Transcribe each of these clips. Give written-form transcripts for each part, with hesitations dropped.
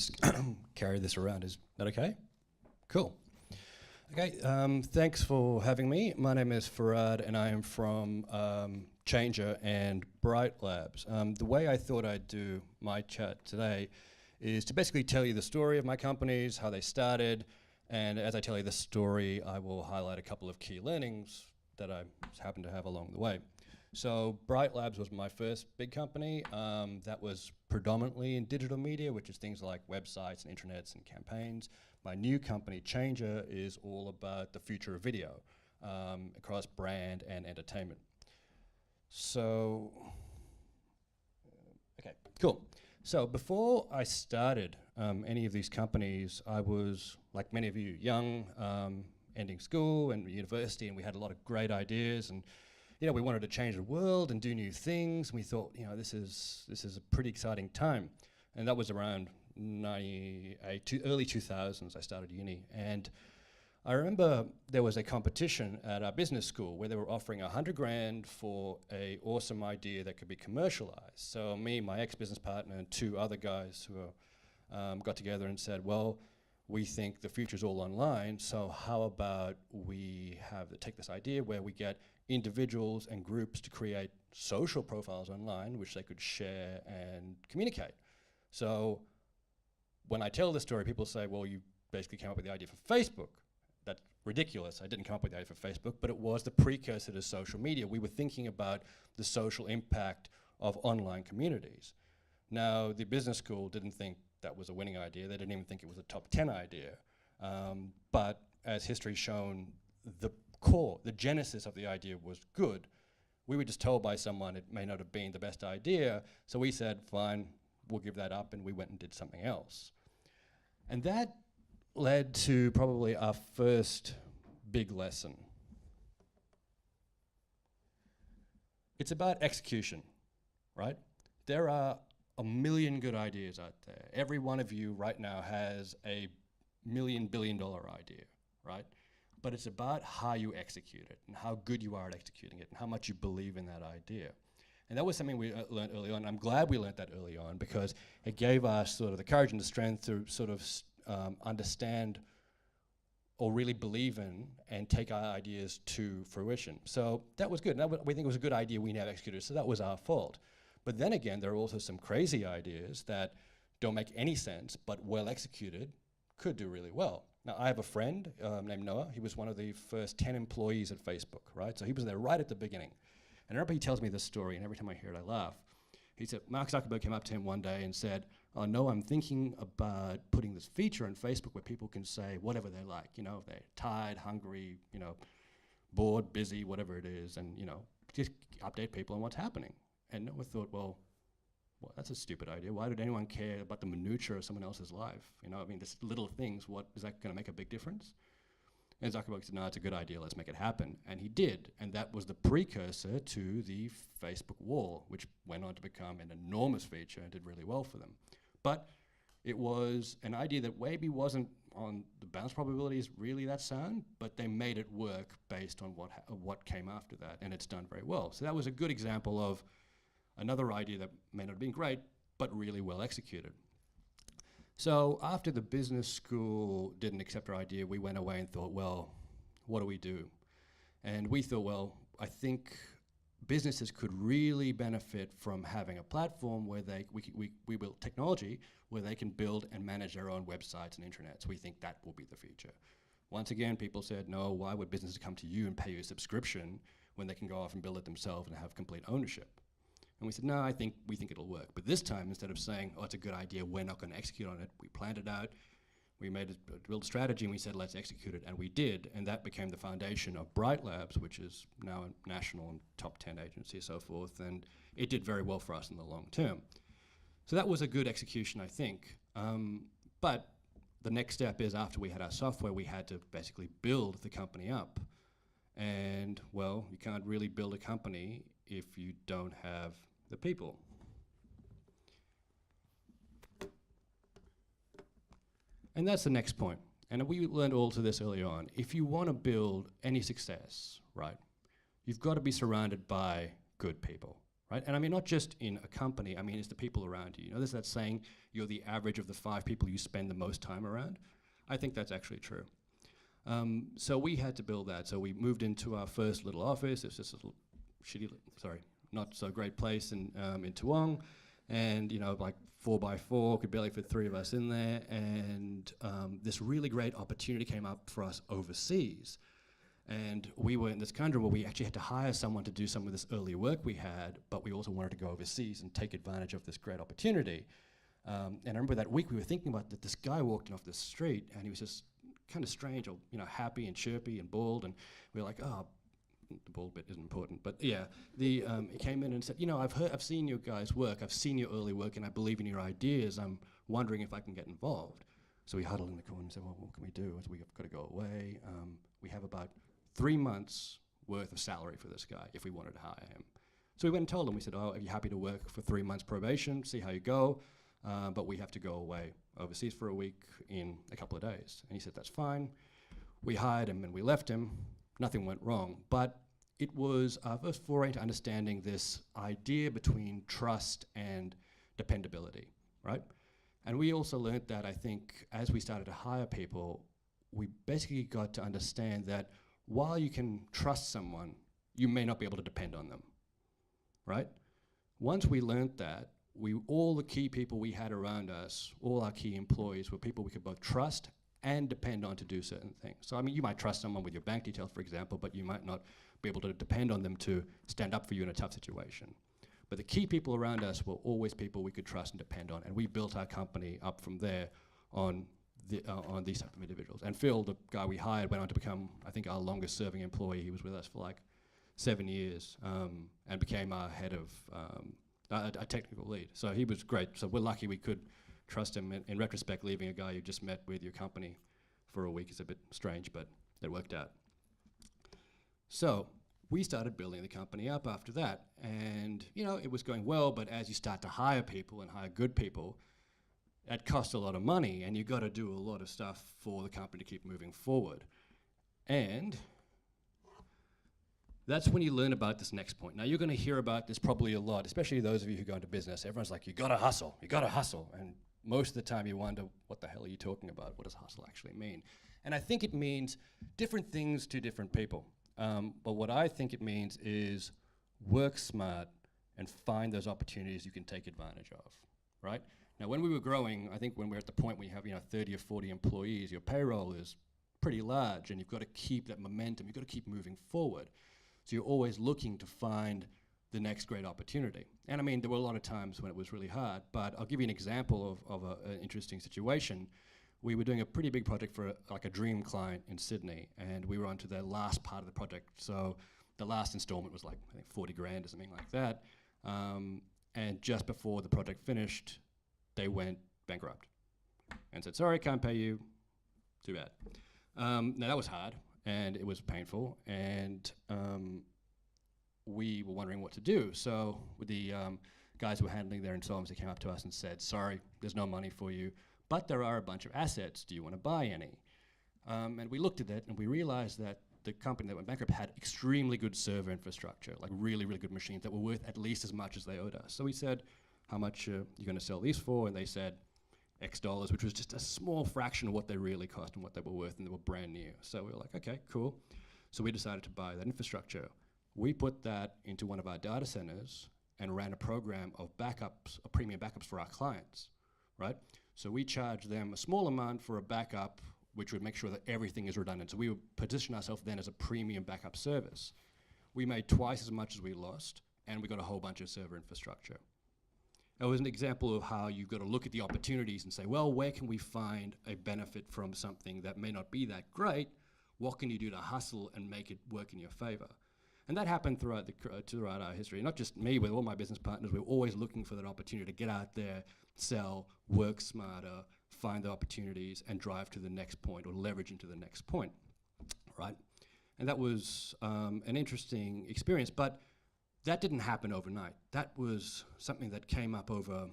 just carry this around. Is that okay? Cool. Okay, thanks for having me. My name is Farhad, and I am from Changer and Bright Labs. The way I thought I'd do my chat today is to basically tell you the story of my companies, how they started, and as I tell you the story, I will highlight a couple of key learnings that I happen to have along the way. So Bright Labs was my first big company that was predominantly in digital media, which is things like websites and intranets and campaigns. My new company, Changer, is all about the future of video across brand and entertainment. So, okay, cool. So before I started any of these companies, I was, like many of you, young, ending school and university, and we had a lot of great ideas, and we wanted to change the world and do new things. And we thought, this is a pretty exciting time, and that was around 98, early 2000s. I started uni, and I remember there was a competition at our business school where they were offering $100,000 for a awesome idea that could be commercialized. So me, my ex-business partner, and two other guys who got together and said, well, we think the future's all online, so how about we take this idea where we get individuals and groups to create social profiles online which they could share and communicate. So when I tell this story, people say, well, you basically came up with the idea for Facebook. That's ridiculous. I didn't come up with the idea for Facebook, but it was the precursor to social media. We were thinking about the social impact of online communities. Now, the business school didn't think that was a winning idea. They didn't even think it was a top 10 idea. But as history's shown, the core, the genesis of the idea was good. We were just told by someone it may not have been the best idea, so we said, fine, we'll give that up, and we went and did something else. And that led to probably our first big lesson. It's about execution, right? There are a million good ideas out there. Every one of you right now has a $1 billion idea, right? But it's about how you execute it and how good you are at executing it and how much you believe in that idea. And that was something we learned early on. I'm glad we learned that early on because it gave us sort of the courage and the strength to sort of understand or really believe in and take our ideas to fruition. So that was good. We think it was a good idea. We never executed, so that was our fault. But then again, there are also some crazy ideas that don't make any sense, but well executed, could do really well. Now, I have a friend named Noah. He was one of the first 10 employees at Facebook, right? So he was there right at the beginning. And I remember he tells me this story, and every time I hear it, I laugh. He said, Mark Zuckerberg came up to him one day and said, oh, no, I'm thinking about putting this feature on Facebook where people can say whatever they like. If they're tired, hungry, bored, busy, whatever it is, and, just update people on what's happening. And Noah thought, well, that's a stupid idea. Why would anyone care about the minutiae of someone else's life? This little things, what is that going to make a big difference? And Zuckerberg said, no, it's a good idea, let's make it happen. And he did, and that was the precursor to the Facebook wall, which went on to become an enormous feature and did really well for them. But it was an idea that maybe wasn't on the bounce probabilities really that sound, but they made it work based on what came after that, and it's done very well. So that was a good example of another idea that may not have been great, but really well executed. So after the business school didn't accept our idea, we went away and thought, well, what do we do? And we thought, well, I think businesses could really benefit from having a platform where we built technology where they can build and manage their own websites and intranets. We think that will be the future. Once again, people said, no, why would businesses come to you and pay you a subscription when they can go off and build it themselves and have complete ownership? And we said, no, we think it'll work. But this time, instead of saying, oh, it's a good idea, we're not going to execute on it, we planned it out, we built a strategy, and we said, let's execute it, and we did. And that became the foundation of Bright Labs, which is now a national and top 10 agency, so forth, and it did very well for us in the long term. So that was a good execution, I think. But the next step is, after we had our software, we had to basically build the company up. And, well, you can't really build a company if you don't have the people. And that's the next point. And we learned all to this early on. If you want to build any success, right, you've got to be surrounded by good people. right? And I mean, not just in a company, I mean, it's the people around you. You know, there's that saying, you're the average of the 5 people you spend the most time around. I think that's actually true. So we had to build that. So we moved into our first little office. It's just a little shitty, not so great place in Toowong. And, you know, like 4x4, could barely fit 3 of us in there. And this really great opportunity came up for us overseas. And we were in this conundrum where we actually had to hire someone to do some of this early work we had, but we also wanted to go overseas and take advantage of this great opportunity. And I remember that week we were thinking about that this guy walked in off the street and he was just kind of strange, or, you know, happy and chirpy and bald. And we were like, oh, the bald bit isn't important, but yeah. He came in and said, you know, I've seen your guys' work, I've seen your early work, and I believe in your ideas. I'm wondering if I can get involved. So we huddled in the corner and said, well, what can we do? So we've got to go away. We have about 3 months worth of salary for this guy if we wanted to hire him. So we went and told him, we said, oh, are you happy to work for 3 months probation, see how you go, but we have to go away overseas for a week in a couple of days. And he said, that's fine. We hired him and we left him. Nothing went wrong, but it was our first foray into understanding this idea between trust and dependability, right? And we also learned that, I think, as we started to hire people, we basically got to understand that while you can trust someone, you may not be able to depend on them, right? Once we learned that, all the key people we had around us, all our key employees, were people we could both trust and depend on to do certain things. So I mean, you might trust someone with your bank details, for example, but you might not be able to depend on them to stand up for you in a tough situation. But the key people around us were always people we could trust and depend on, and we built our company up from there on these type of individuals. And Phil, the guy we hired, went on to become, I think, our longest serving employee. He was with us for like 7 years and became our head of a technical lead. So he was great. So we're lucky we could trust him. In retrospect, leaving a guy you just met with your company for a week is a bit strange, but it worked out. So we started building the company up after that. And, you know, it was going well, but as you start to hire people and hire good people, that costs a lot of money, and you've got to do a lot of stuff for the company to keep moving forward. And that's when you learn about this next point. Now, you're going to hear about this probably a lot, especially those of you who go into business. Everyone's like, you got to hustle, you got to hustle. And most of the time you wonder, what the hell are you talking about? What does hustle actually mean? And I think it means different things to different people. But what I think it means is work smart and find those opportunities you can take advantage of, right? Now, when we were growing, I think when we're at the point where you have 30 or 40 employees, your payroll is pretty large, and you've got to keep that momentum. You've got to keep moving forward. So you're always looking to find the next great opportunity. And I mean, there were a lot of times when it was really hard, but I'll give you an example of an interesting situation. We were doing a pretty big project for a dream client in Sydney, and we were onto the last part of the project. So the last installment was like, I think 40 grand or something like that. And just before the project finished, they went bankrupt and said, sorry, can't pay you, too bad. Now that was hard and it was painful, and we were wondering what to do. So with the guys who were handling their installments, they came up to us and said, sorry, there's no money for you, but there are a bunch of assets. Do you want to buy any? And we looked at it and we realized that the company that went bankrupt had extremely good server infrastructure, like really, really good machines that were worth at least as much as they owed us. So we said, how much are you going to sell these for? And they said X dollars, which was just a small fraction of what they really cost and what they were worth, and they were brand new. So we were like, okay, cool. So we decided to buy that infrastructure. We put that into one of our data centers and ran a program of backups, of premium backups for our clients, right? So we charged them a small amount for a backup, which would make sure that everything is redundant. So we would position ourselves then as a premium backup service. We made twice as much as we lost, and we got a whole bunch of server infrastructure. It was an example of how you've got to look at the opportunities and say, well, where can we find a benefit from something that may not be that great? What can you do to hustle and make it work in your favor? And that happened throughout our history. Not just me, with all my business partners, we're always looking for that opportunity to get out there, sell, work smarter, find the opportunities, and drive to the next point or leverage into the next point, right? And that was an interesting experience, but that didn't happen overnight. That was something that came up over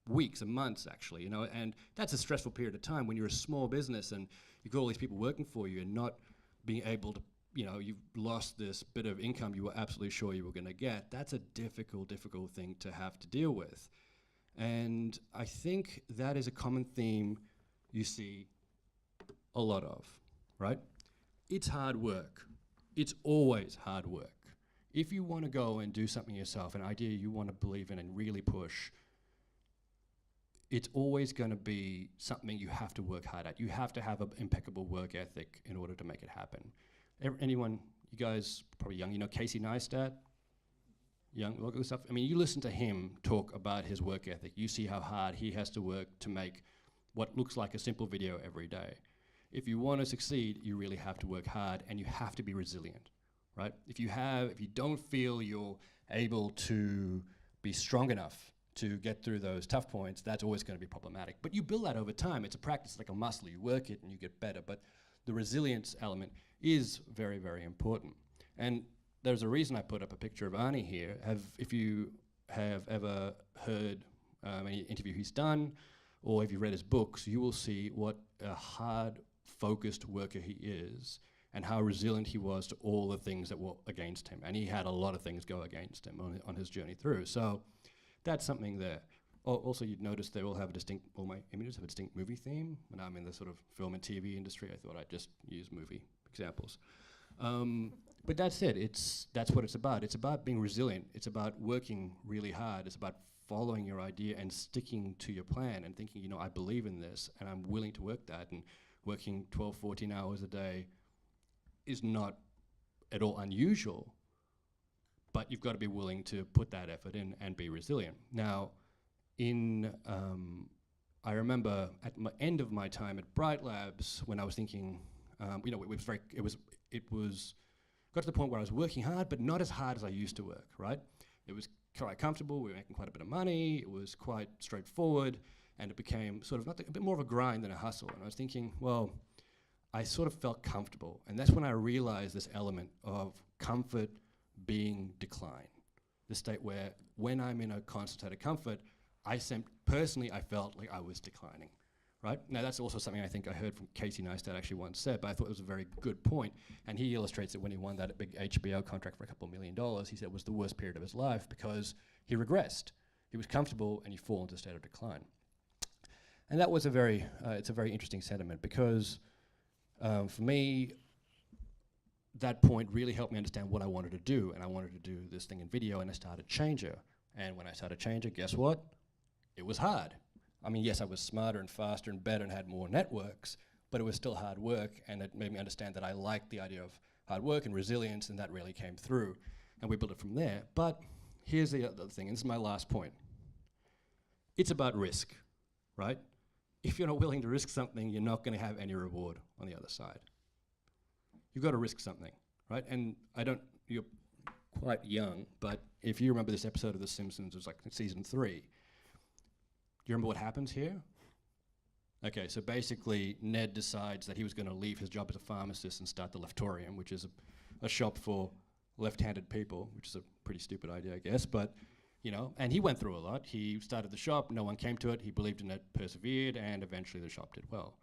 weeks and months, actually, and that's a stressful period of time when you're a small business and you've got all these people working for you and not being able to, you've lost this bit of income you were absolutely sure you were going to get. That's a difficult thing to have to deal with. And I think that is a common theme you see a lot of, right? It's hard work. It's always hard work. If you want to go and do something yourself, an idea you want to believe in and really push, it's always going to be something you have to work hard at. You have to have an impeccable work ethic in order to make it happen. Anyone, you guys probably young, Casey Neistat? Young, look at this stuff. I mean, you listen to him talk about his work ethic. You see how hard he has to work to make what looks like a simple video every day. If you want to succeed, you really have to work hard, and you have to be resilient, right? If you don't feel you're able to be strong enough to get through those tough points, that's always going to be problematic. But you build that over time. It's a practice, like a muscle. You work it and you get better. But the resilience element is very, very important. And there's a reason I put up a picture of Arnie here. If you have ever heard any interview he's done, or if you read his books, you will see what a hard-focused worker he is and how resilient he was to all the things that were against him. And he had a lot of things go against him on his journey through. So that's something there. Also, you'd notice they all have all my images have a distinct movie theme. When I'm in the sort of film and TV industry, I thought I'd just use movie examples. But that's it. That's what it's about. It's about being resilient. It's about working really hard. It's about following your idea and sticking to your plan and thinking, I believe in this and I'm willing to work that. And working 12, 14 hours a day is not at all unusual, but you've got to be willing to put that effort in and be resilient. Now, I remember at the end of my time at Bright Labs when I was thinking, it was got to the point where I was working hard, but not as hard as I used to work, right? It was quite comfortable, we were making quite a bit of money, it was quite straightforward, and it became sort of a bit more of a grind than a hustle. And I was thinking, well, I sort of felt comfortable. And that's when I realized this element of comfort being decline. The state where when I'm in a constant state of comfort, personally I felt like I was declining. Right? Now that's also something I think I heard from Casey Neistat actually once said, but I thought it was a very good point. And he illustrates it when he won that big HBO contract for a couple $1 million. He said it was the worst period of his life because he regressed. He was comfortable and he fell into a state of decline. And that was it's a very interesting sentiment because for me, that point really helped me understand what I wanted to do. And I wanted to do this thing in video, and I started Changer. And when I started Changer, guess what? It was hard. I mean, yes, I was smarter and faster and better and had more networks, but it was still hard work, and it made me understand that I liked the idea of hard work and resilience, and that really came through. And we built it from there. But here's the other thing, and this is my last point. It's about risk, right? If you're not willing to risk something, you're not going to have any reward on the other side. You've got to risk something, right? And you're quite young, but if you remember this episode of The Simpsons, it was like season 3. Do you remember what happens here? Okay, so basically Ned decides that he was going to leave his job as a pharmacist and start the Leftorium, which is a shop for left-handed people, which is a pretty stupid idea, I guess, but, and he went through a lot. He started the shop, no one came to it, he believed in it, persevered, and eventually the shop did well.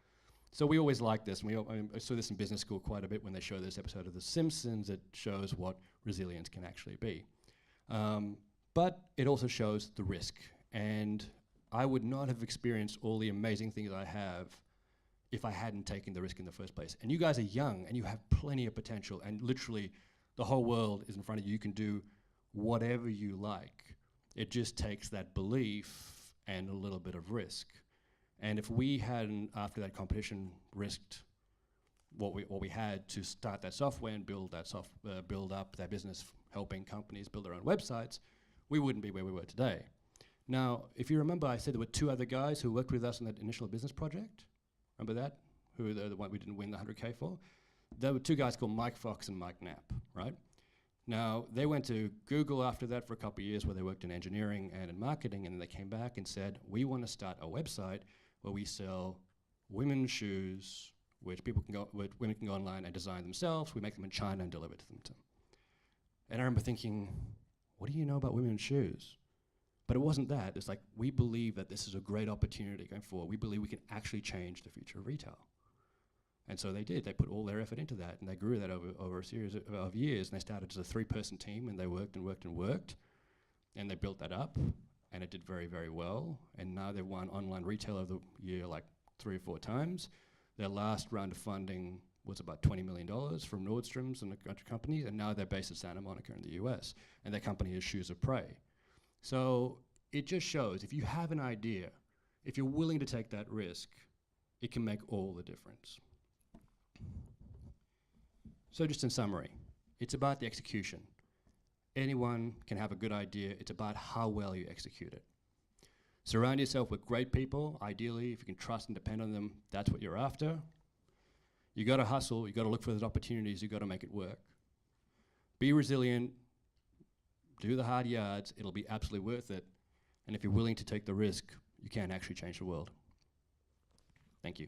So we always like this, and I saw this in business school quite a bit when they show this episode of The Simpsons. It shows what resilience can actually be. But it also shows the risk, and I would not have experienced all the amazing things I have if I hadn't taken the risk in the first place. And you guys are young, and you have plenty of potential, and literally the whole world is in front of you. You can do whatever you like. It just takes that belief and a little bit of risk. And if we hadn't, after that competition, risked what we had to start that software and build up that business, helping companies build their own websites, we wouldn't be where we were today. Now, if you remember, I said there were 2 other guys who worked with us on that initial business project. Remember that? Who were the one we didn't win the 100K for? There were 2 guys called Mike Fox and Mike Knapp, right? Now, they went to Google after that for a couple of years where they worked in engineering and in marketing, and then they came back and said, we want to start a website where we sell women's shoes, which women can go online and design themselves. We make them in China and deliver to them. And I remember thinking, what do you know about women's shoes? But it wasn't that. It's like, we believe that this is a great opportunity going forward. We believe we can actually change the future of retail. And so they did. They put all their effort into that, and they grew that over a series of years. And they started as a 3-person team, and they worked and worked and worked, and they built that up, and it did very, very well. And now they've won Online Retailer of the Year like 3 or 4 times. Their last round of funding was about $20 million from Nordstrom's and a bunch of companies, and now they're based in Santa Monica in the US, and their company is Shoes of Prey. So it just shows, if you have an idea, if you're willing to take that risk, it can make all the difference. So just in summary, it's about the execution. Anyone can have a good idea. It's about how well you execute it. Surround yourself with great people. Ideally, if you can trust and depend on them, that's what you're after. You got to hustle. You got to look for those opportunities. You got to make it work. Be resilient. Do the hard yards. It'll be absolutely worth it. And if you're willing to take the risk, you can actually change the world. Thank you.